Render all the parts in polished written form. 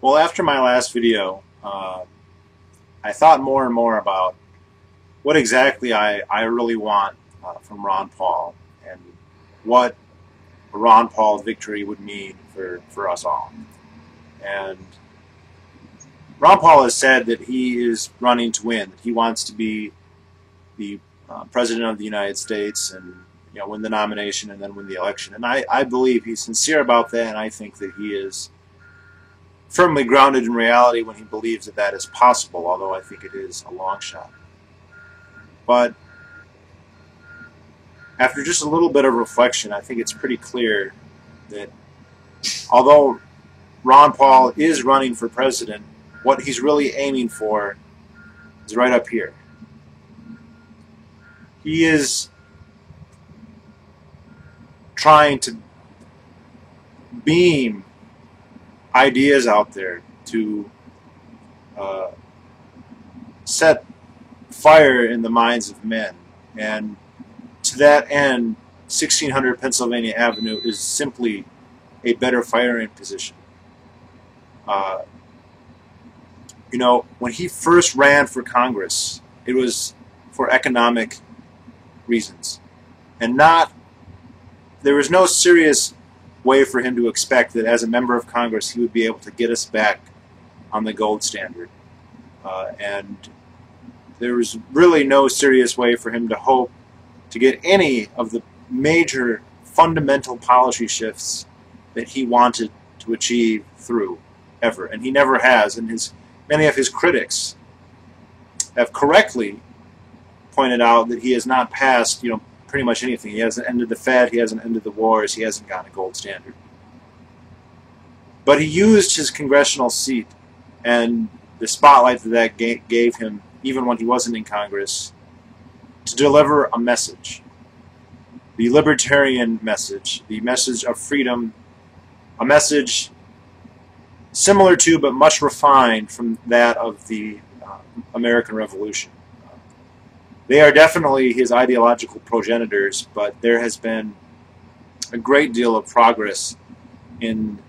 Well, after my last video, I thought more and more about what exactly I really want from Ron Paul and what a Ron Paul victory would mean for us all. And Ron Paul has said that he is running to win, that he wants to be the President of the United States and win the nomination and then win the election. And I believe he's sincere about that, and I think that he is firmly grounded in reality when he believes that that is possible, although I think it is a long shot. But after just a little bit of reflection, I think it's pretty clear that although Ron Paul is running for president, what he's really aiming for is right up here. He is trying to beam ideas out there to set fire in the minds of men. And to that end, 1600 Pennsylvania Avenue is simply a better firing position. When he first ran for Congress, it was for economic reasons. And there was no serious way for him to expect that as a member of Congress he would be able to get us back on the gold standard. And there was really no serious way for him to hope to get any of the major fundamental policy shifts that he wanted to achieve through, ever. And he never has. And many of his critics have correctly pointed out that he has not passed, pretty much anything. He hasn't ended the Fed, he hasn't ended the wars, he hasn't gotten a gold standard. But he used his congressional seat and the spotlight that gave him, even when he wasn't in Congress, to deliver a message. The libertarian message, the message of freedom, a message similar to but much refined from that of the American Revolution. They are definitely his ideological progenitors, but there has been a great deal of progress in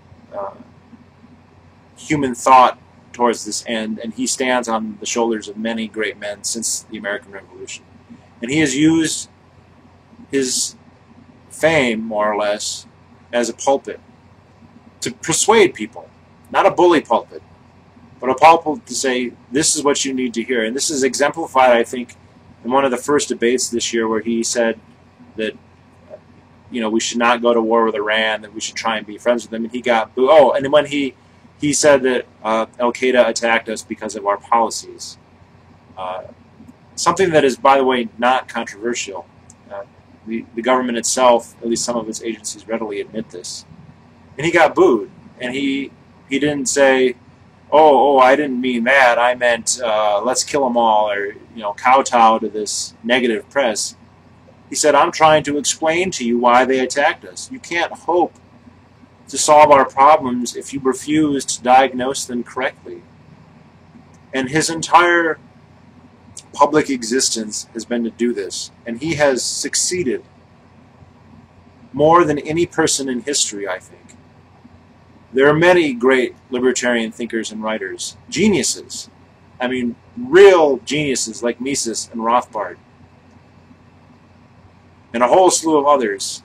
human thought towards this end, and he stands on the shoulders of many great men since the American Revolution. And he has used his fame, more or less, as a pulpit to persuade people. Not a bully pulpit, but a pulpit to say, this is what you need to hear. And this is exemplified, I think, in one of the first debates this year where he said that we should not go to war with Iran, that we should try and be friends with them, and he got booed. Oh, and when he said that Al-Qaeda attacked us because of our policies. Something that is, by the way, not controversial. The government itself, at least some of its agencies, readily admit this. And he got booed. And he didn't say, oh, I didn't mean that. I meant let's kill them all, or kowtow to this negative press. He said, I'm trying to explain to you why they attacked us. You can't hope to solve our problems if you refuse to diagnose them correctly. And his entire public existence has been to do this. And he has succeeded more than any person in history, I think. There are many great libertarian thinkers and writers, geniuses. I mean, real geniuses like Mises and Rothbard, and a whole slew of others.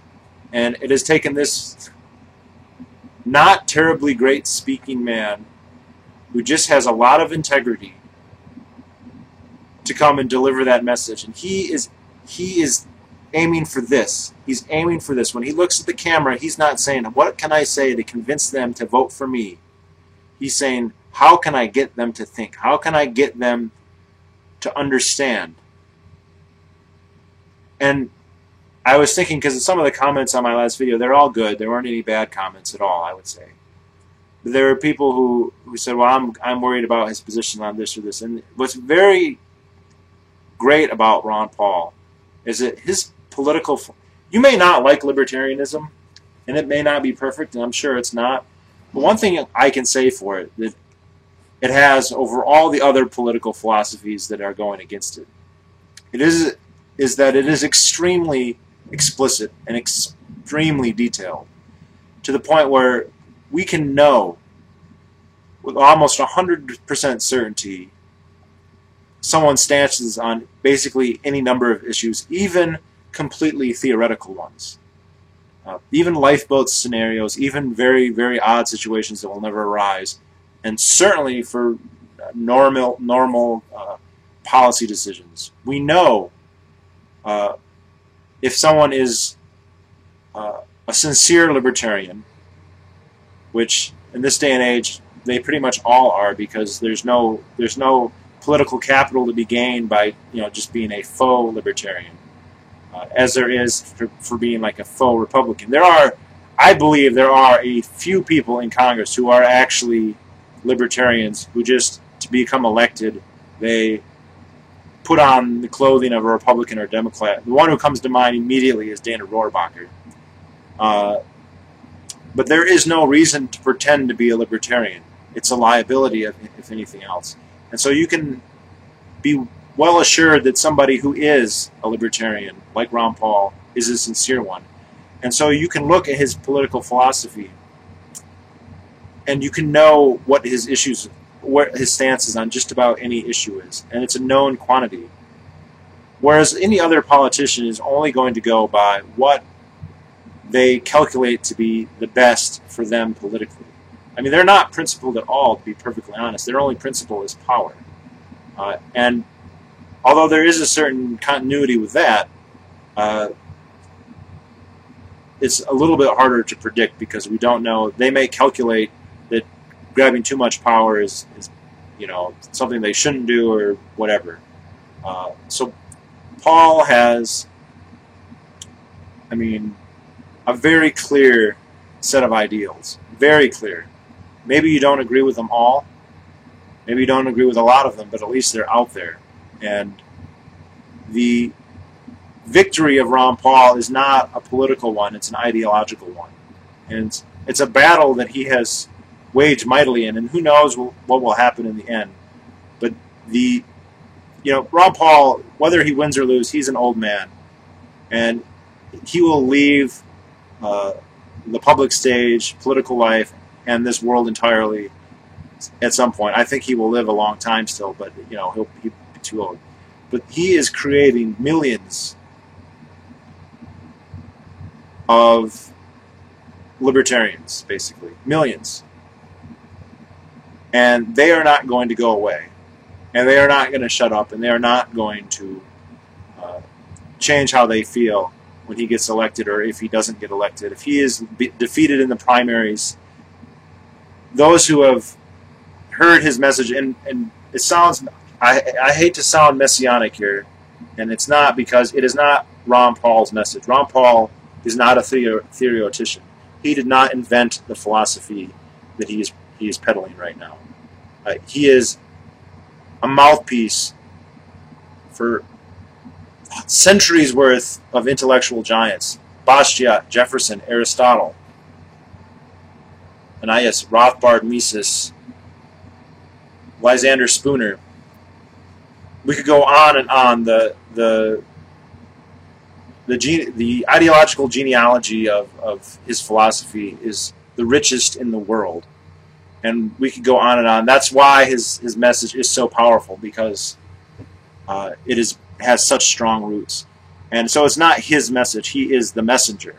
And it has taken this not terribly great speaking man who just has a lot of integrity to come and deliver that message. And he is aiming for this. He's aiming for this. When he looks at the camera, he's not saying, what can I say to convince them to vote for me? He's saying, how can I get them to think? How can I get them to understand? And I was thinking, because some of the comments on my last video, they're all good. There weren't any bad comments at all, I would say. But there were people who said, well, I'm worried about his position on this or this. And what's very great about Ron Paul is that his political... You may not like libertarianism, and it may not be perfect, and I'm sure it's not. But one thing I can say for it, that it has over all the other political philosophies that are going against it, is that it is extremely explicit and extremely detailed, to the point where we can know with almost 100% certainty someone's stances on basically any number of issues, even completely theoretical ones. Even lifeboat scenarios, even very, very odd situations that will never arise, and certainly for normal policy decisions. We know if someone is a sincere libertarian, which in this day and age they pretty much all are, because there's no political capital to be gained by just being a faux libertarian, as there is for being like a faux Republican. I believe there are a few people in Congress who are actually libertarians who just to become elected they put on the clothing of a Republican or Democrat. The one who comes to mind immediately is Dana Rohrabacher. But there is no reason to pretend to be a libertarian. It's a liability, if anything else. And so you can be well assured that somebody who is a libertarian, like Ron Paul, is a sincere one. And so you can look at his political philosophy and you can know what his issues, what his stance is on just about any issue is. And it's a known quantity. Whereas any other politician is only going to go by what they calculate to be the best for them politically. I mean, they're not principled at all, to be perfectly honest. Their only principle is power. And although there is a certain continuity with that, it's a little bit harder to predict because we don't know. They may calculate that grabbing too much power is something they shouldn't do or whatever. So Paul has, a very clear set of ideals. Very clear. Maybe you don't agree with them all. Maybe you don't agree with a lot of them, but at least they're out there. And the victory of Ron Paul is not a political one, it's an ideological one. And it's a battle that he has waged mightily in, and who knows what will happen in the end. But Ron Paul, whether he wins or loses, he's an old man. And he will leave the public stage, political life, and this world entirely at some point. I think he will live a long time still, but he'll be too old. But he is creating millions of libertarians, basically. Millions. And they are not going to go away. And they are not going to shut up, and they are not going to change how they feel when he gets elected or if he doesn't get elected. If he is defeated in the primaries, those who have heard his message, and it sounds, I hate to sound messianic here, and it's not, because it is not Ron Paul's message. Ron Paul is not a theoretician. He did not invent the philosophy that he is peddling right now. He is a mouthpiece for centuries worth of intellectual giants. Bastiat, Jefferson, Aristotle, Ananias, Rothbard, Mises, Lysander Spooner. We could go on and on. The ideological genealogy of his philosophy is the richest in the world. And we could go on and on. That's why his message is so powerful, because it has such strong roots. And so it's not his message. He is the messenger.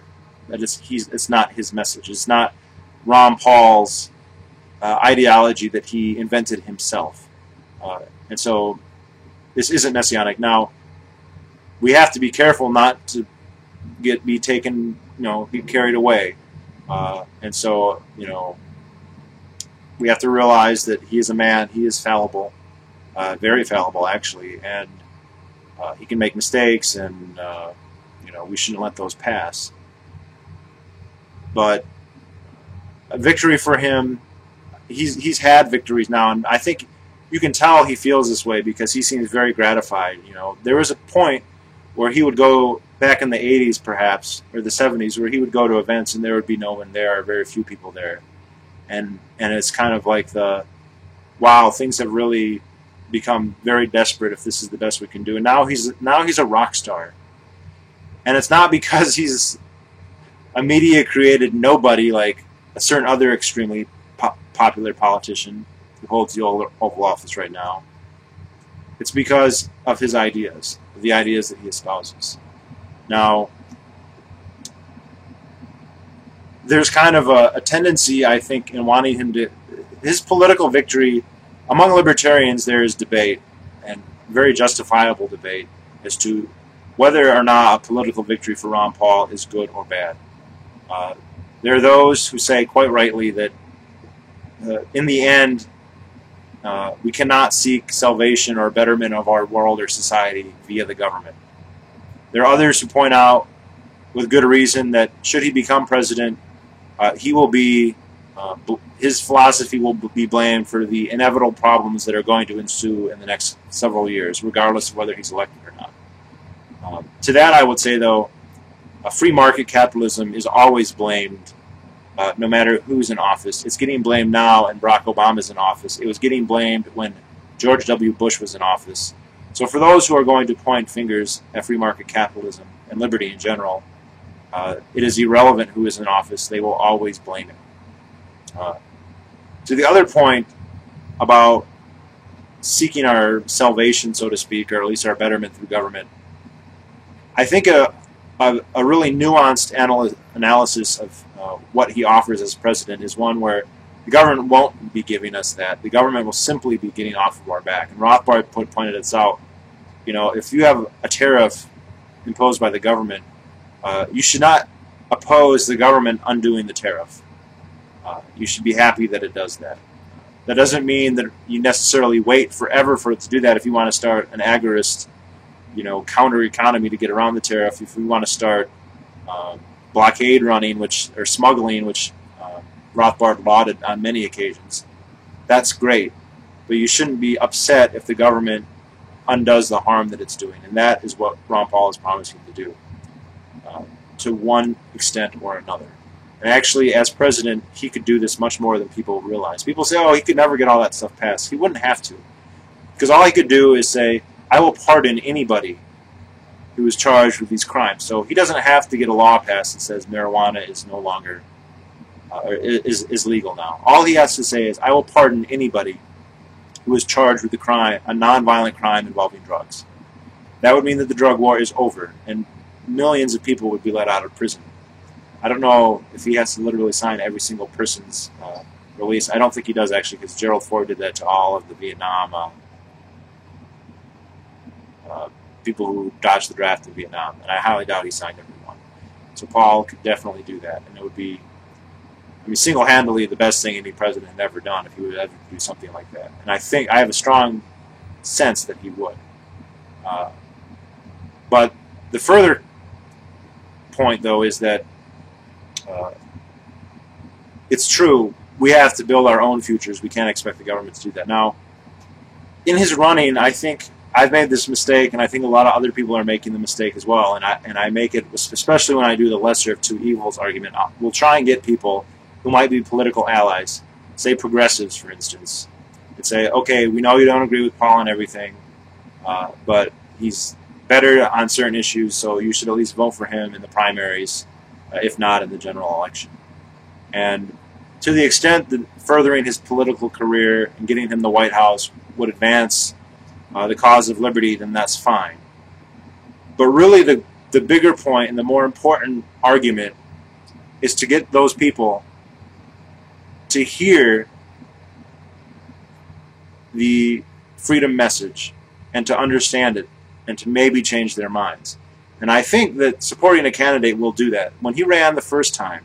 It's not his message. It's not Ron Paul's ideology that he invented himself. And so this isn't messianic. Now, we have to be careful not to be taken, be carried away. And so, we have to realize that he is a man. He is fallible, very fallible, actually, and he can make mistakes, and we shouldn't let those pass. But a victory for him, he's had victories now, and I think you can tell he feels this way because he seems very gratified. There was a point where he would go back in the 80s, perhaps, or the 70s, where he would go to events and there would be no one there, or very few people there. And it's kind of like wow, things have really become very desperate if this is the best we can do. And now he's a rock star. And it's not because he's a media-created nobody like a certain other extremely popular politician. who holds the Oval Office right now, it's because of his ideas, the ideas that he espouses. Now, there's kind of a tendency, I think, in wanting him to... His political victory, among libertarians, there is debate, and very justifiable debate, as to whether or not a political victory for Ron Paul is good or bad. There are those who say, quite rightly, that in the end, we cannot seek salvation or betterment of our world or society via the government. There are others who point out, with good reason, that should he become president, he will be, his philosophy will be blamed for the inevitable problems that are going to ensue in the next several years, regardless of whether he's elected or not. To that, I would say, though, free market capitalism is always blamed, no matter who's in office. It's getting blamed now, and Barack Obama's in office. It was getting blamed when George W. Bush was in office. So for those who are going to point fingers at free market capitalism and liberty in general, it is irrelevant who is in office. They will always blame it. To the other point about seeking our salvation, so to speak, or at least our betterment through government, I think a really nuanced analysis of what he offers as president is one where the government won't be giving us that. The government will simply be getting off of our back. And Rothbard pointed this out. You know, if you have a tariff imposed by the government, you should not oppose the government undoing the tariff. You should be happy that it does that. That doesn't mean that you necessarily wait forever for it to do that if you want to start an agorist, counter economy to get around the tariff. If we want to start blockade running, or smuggling, which Rothbard lauded on many occasions, that's great. But you shouldn't be upset if the government undoes the harm that it's doing, and that is what Ron Paul is promising to do, to one extent or another. And actually, as president, he could do this much more than people realize. People say, oh, he could never get all that stuff passed. He wouldn't have to. Because all he could do is say, I will pardon anybody who is charged with these crimes. So he doesn't have to get a law passed that says marijuana is no longer, is legal now. All he has to say is, I will pardon anybody who is charged with a crime, a nonviolent crime involving drugs. That would mean that the drug war is over, and millions of people would be let out of prison. I don't know if he has to literally sign every single person's release. I don't think he does, actually, because Gerald Ford did that to all of the Vietnam people who dodged the draft in Vietnam, and I highly doubt he signed everyone. So Paul could definitely do that, and it would be, single-handedly the best thing any president had ever done if he would ever do something like that. And I have a strong sense that he would. But the further point, though, is that it's true, we have to build our own futures. We can't expect the government to do that. Now, in his running, I think I've made this mistake, and I think a lot of other people are making the mistake as well, and I make it, especially when I do the lesser of two evils argument. We'll try and get people who might be political allies, say progressives, for instance, and say, okay, we know you don't agree with Paul on everything, but he's better on certain issues, so you should at least vote for him in the primaries, if not in the general election. And to the extent that furthering his political career and getting him the White House would advance the cause of liberty, then that's fine. But really the bigger point and the more important argument is to get those people to hear the freedom message and to understand it and to maybe change their minds. And I think that supporting a candidate will do that. When he ran the first time,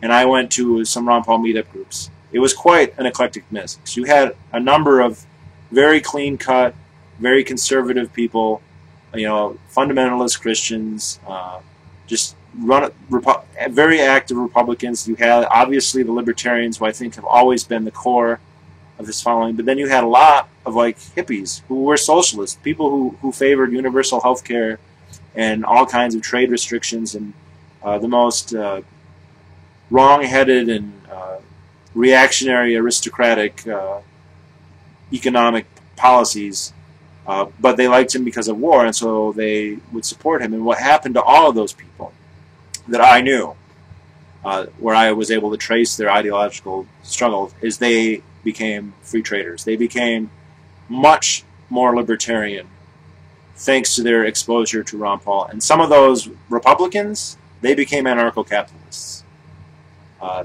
and I went to some Ron Paul meetup groups, it was quite an eclectic mix. You had a number of very clean-cut, very conservative people, fundamentalist Christians, very active Republicans. You had, obviously, the libertarians, who I think have always been the core of this following. But then you had a lot of hippies who were socialists, people who favored universal health care and all kinds of trade restrictions and the most wrong-headed and reactionary, aristocratic economic policies. But they liked him because of war, and so they would support him. And what happened to all of those people that I knew, where I was able to trace their ideological struggles, is they became free traders. They became much more libertarian thanks to their exposure to Ron Paul. And some of those Republicans, they became anarcho-capitalists.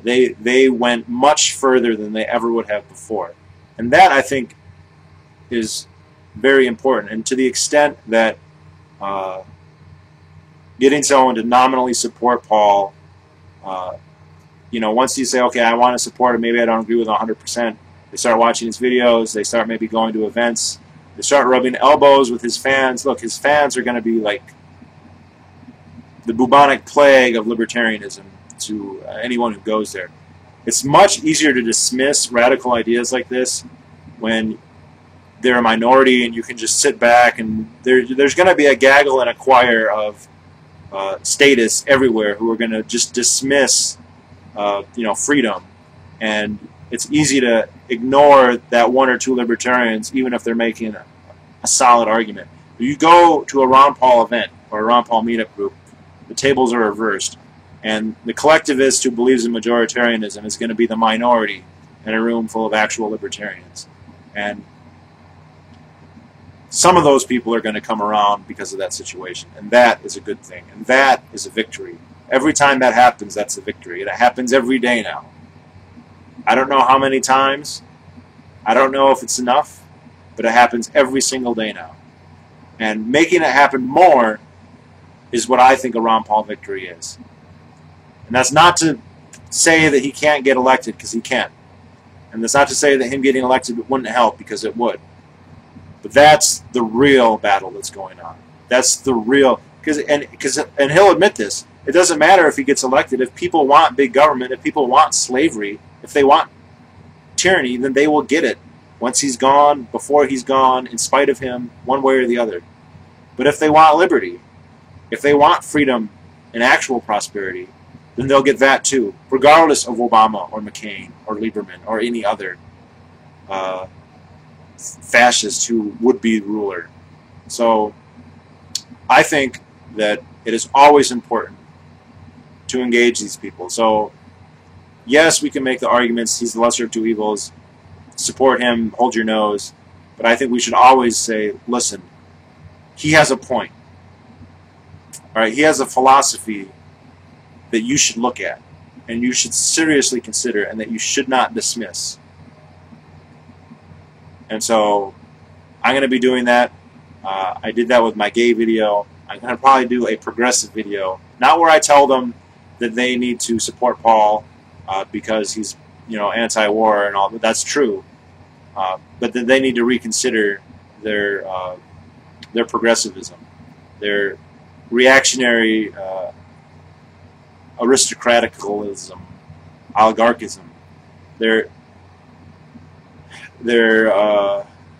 They went much further than they ever would have before. And that, I think, is very important. And to the extent that getting someone to nominally support Paul, once you say, okay, I want to support him, maybe I don't agree with him 100%, they start watching his videos, they start maybe going to events, they start rubbing elbows with his fans. Look, his fans are going to be like the bubonic plague of libertarianism to anyone who goes there. It's much easier to dismiss radical ideas like this when they're a minority and you can just sit back, and there's going to be a gaggle and a choir of statists everywhere who are going to just dismiss freedom, and it's easy to ignore that one or two libertarians even if they're making a solid argument. You go to a Ron Paul event or a Ron Paul meetup group, the tables are reversed, and the collectivist who believes in majoritarianism is going to be the minority in a room full of actual libertarians. And some of those people are going to come around because of that situation, and that is a good thing, and that is a victory. Every time that happens, that's a victory. It happens every day now. I don't know how many times. I don't know if it's enough, but it happens every single day now. And making it happen more is what I think a Ron Paul victory is. And that's not to say that he can't get elected, because he can. And that's not to say that him getting elected wouldn't help, because it would. But that's the real battle that's going on. That's the real... And he'll admit this. It doesn't matter if he gets elected. If people want big government, if people want slavery, if they want tyranny, then they will get it. Once he's gone, before he's gone, in spite of him, one way or the other. But if they want liberty, if they want freedom and actual prosperity, then they'll get that too, regardless of Obama or McCain or Lieberman or any other fascist who would be ruler. So I think that it is always important to engage these people. So yes, we can make the arguments, he's the lesser of two evils, support him, hold your nose, but I think we should always say, listen, he has a point. All right, he has a philosophy that you should look at, and you should seriously consider, and that you should not dismiss. And so I'm going to be doing that. I did that with my gay video. I'm going to probably do a progressive video, not where I tell them that they need to support Paul because he's, anti-war and all. But that's true. But that they need to reconsider their progressivism, their reactionary aristocraticalism, oligarchism, their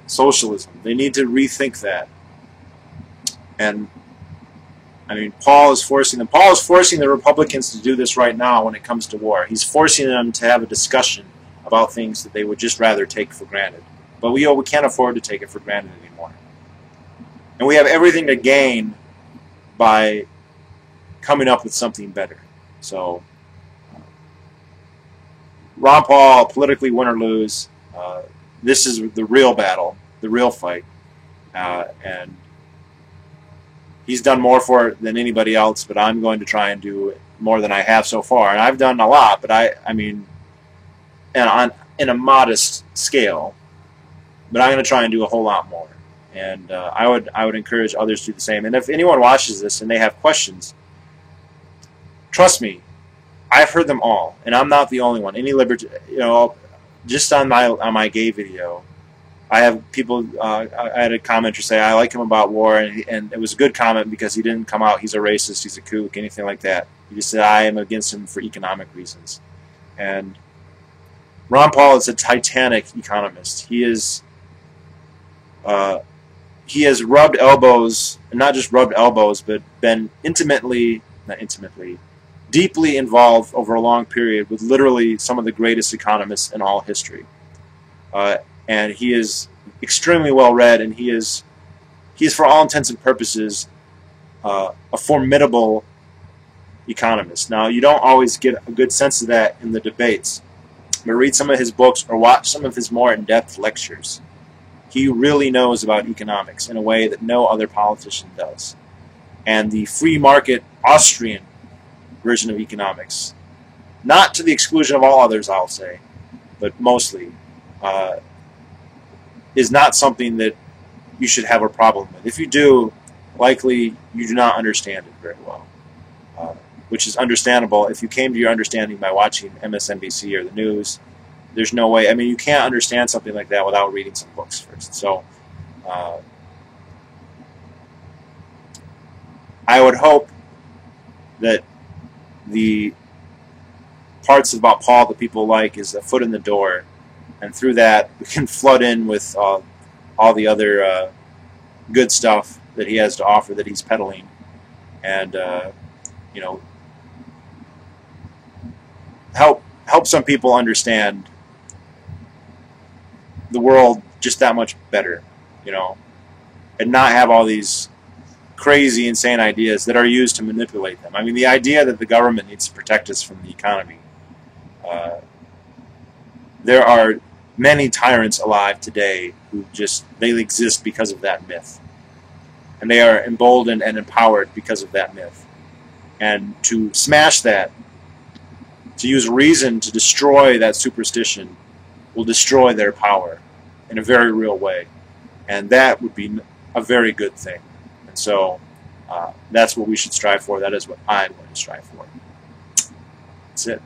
socialism. They need to rethink that. And I mean, Paul is forcing them. Paul is forcing the Republicans to do this right now when it comes to war. He's forcing them to have a discussion about things that they would just rather take for granted. But we can't afford to take it for granted anymore. And we have everything to gain by coming up with something better. So, Ron Paul, politically win or lose, this is the real battle, the real fight. And he's done more for it than anybody else, but I'm going to try and do more than I have so far. And I've done a lot, but I mean, in a modest scale. But I'm going to try and do a whole lot more. And I would encourage others to do the same. And if anyone watches this and they have questions, trust me, I've heard them all, and I'm not the only one. Any just on my gay video, I have people. I had a commenter say, "I like him about war," and it was a good comment because he didn't come out, he's a racist, he's a kook, anything like that. He just said, "I am against him for economic reasons." And Ron Paul is a titanic economist. He has rubbed elbows, and not just rubbed elbows, but been deeply involved over a long period with literally some of the greatest economists in all history. And he is extremely well read, and he is for all intents and purposes a formidable economist. Now, you don't always get a good sense of that in the debates, but read some of his books or watch some of his more in-depth lectures. He really knows about economics in a way that no other politician does. And the free market Austrian version of economics, not to the exclusion of all others, I'll say, but mostly, is not something that you should have a problem with. If you do, likely you do not understand it very well, which is understandable. If you came to your understanding by watching MSNBC or the news, there's no way. I mean, you can't understand something like that without reading some books first. So I would hope that the parts about Paul that people like is a foot in the door, and through that we can flood in with all the other good stuff that he has to offer, that he's peddling, and you know, help some people understand the world just that much better, you know, and not have all these crazy, insane ideas that are used to manipulate them. I mean, the idea that the government needs to protect us from the economy. There are many tyrants alive today who they exist because of that myth. And they are emboldened and empowered because of that myth. And to smash that, to use reason to destroy that superstition, will destroy their power in a very real way. And that would be a very good thing. And so that's what we should strive for. That is what I'm going to strive for. That's it.